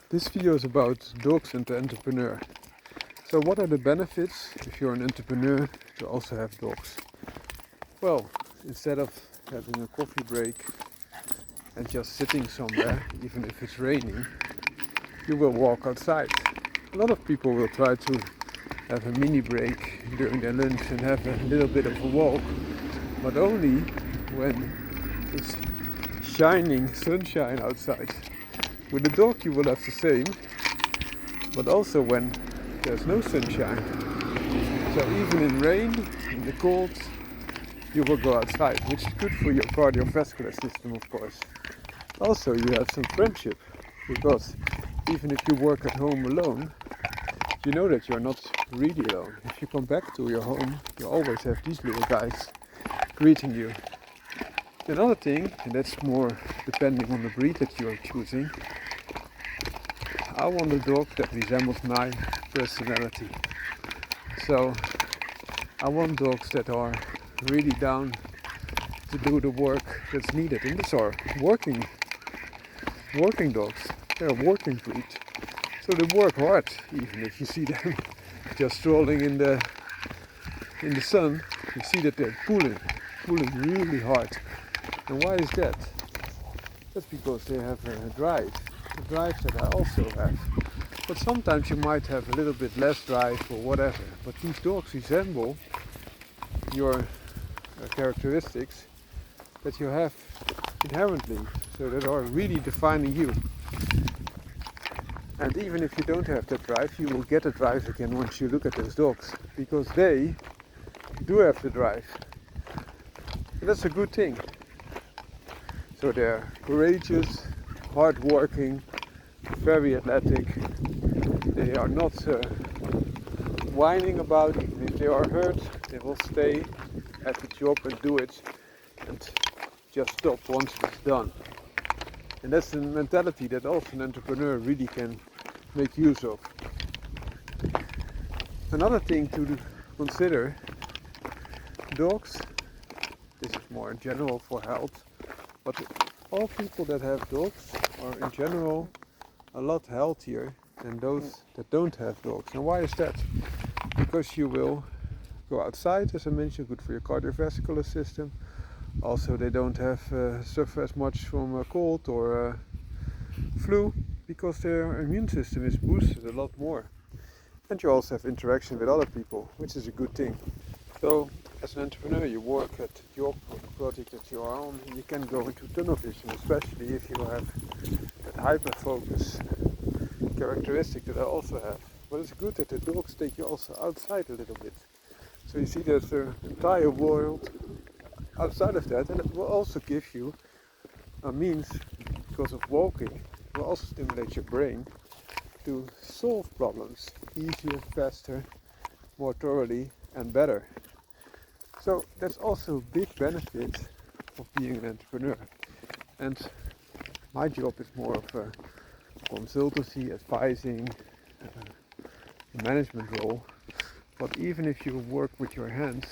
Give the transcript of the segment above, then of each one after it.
This video is about dogs and the entrepreneur. So what are the benefits if you're an entrepreneur to also have dogs? Well, instead of having a coffee break and just sitting somewhere, even if it's raining, you will walk outside. A lot of people will try to have a mini break during their lunch and have a little bit of a walk, but only when it's shining sunshine outside. With a dog you will have the same, but also when there's no sunshine. So even in rain, in the cold, you will go outside, which is good for your cardiovascular system, of course. Also, you have some friendship, because even if you work at home alone, you know that you're not really alone. If you come back to your home, you always have these little guys greeting you. Another thing, and that's more depending on the breed that you are choosing, I want a dog that resembles my personality. So I want dogs that are really down to do the work that's needed. And these are working dogs. They're a working breed. So they work hard, even if you see them just strolling in the sun. You see that they're pulling really hard. And why is that? That's because they have a drive that I also have. But sometimes you might have a little bit less drive or whatever. But these dogs resemble your characteristics that you have inherently, so that are really defining you. And even if you don't have that drive, you will get a drive again once you look at those dogs, because they do have the drive. And that's a good thing. So they're courageous, hardworking, very athletic. They are not whining about it. If they are hurt, they will stay at the job and do it and just stop once it's done. And that's the mentality that also an entrepreneur really can make use of. Another thing to consider, dogs, this is more in general for health, but all people that have dogs are in general a lot healthier than those that don't have dogs. And why is that? Because you will go outside, as I mentioned, good for your cardiovascular system. Also, they don't have suffer as much from a cold or flu, because their immune system is boosted a lot more. And you also have interaction with other people, which is a good thing. So, as an entrepreneur, you work at the job or the project that you are on, and you can go into tunnel vision, especially if you have that hyper-focus characteristic that I also have. But it's good that the dogs take you also outside a little bit. So you see there's an entire world outside of that, and it will also give you a means, because of walking, will also stimulate your brain to solve problems easier, faster, more thoroughly and better. So that's also a big benefit of being an entrepreneur. And my job is more of a consultancy, advising, management role. But even if you work with your hands,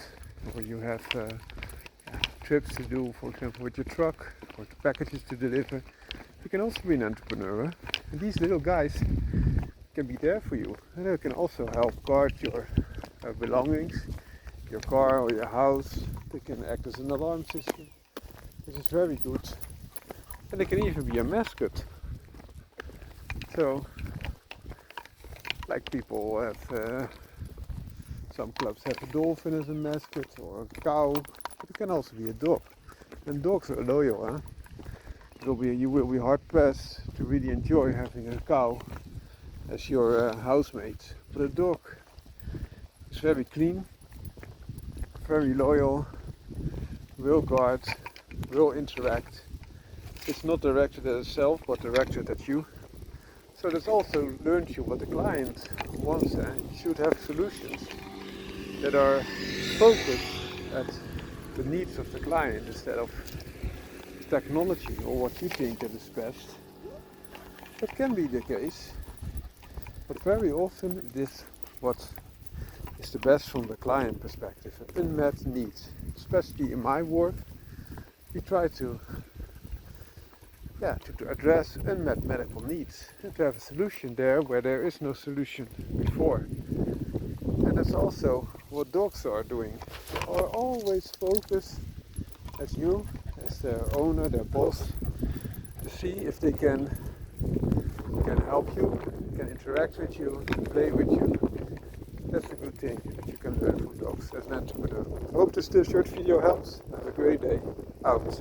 or you have trips to do, for example, with your truck, or packages to deliver, you can also be an entrepreneur. And these little guys can be there for you, and they can also help guard your belongings, your car or your house. They can act as an alarm system, which is very good. And they can even be a mascot. So, like people have, some clubs have a dolphin as a mascot, or a cow, but it can also be a dog. And dogs are loyal, huh? You will be hard pressed to really enjoy having a cow as your housemate. But a dog is very clean, very loyal, will guard, will interact. It's not directed at itself, but directed at you. So this also learns you what the client wants, and you should have solutions that are focused at the needs of the client instead of technology or what you think that is best. That can be the case, but very often it is what is the best from the client perspective, unmet needs. Especially in my work, we try to to address unmet medical needs and to have a solution there where there is no solution before. And that's also what dogs are doing. They are always focused as you, as their owner, their boss, to see if they can help you, can interact with you, play with you. That's a good thing that you can learn from dogs as an entrepreneur. I hope this short video helps. Have a great day. Out.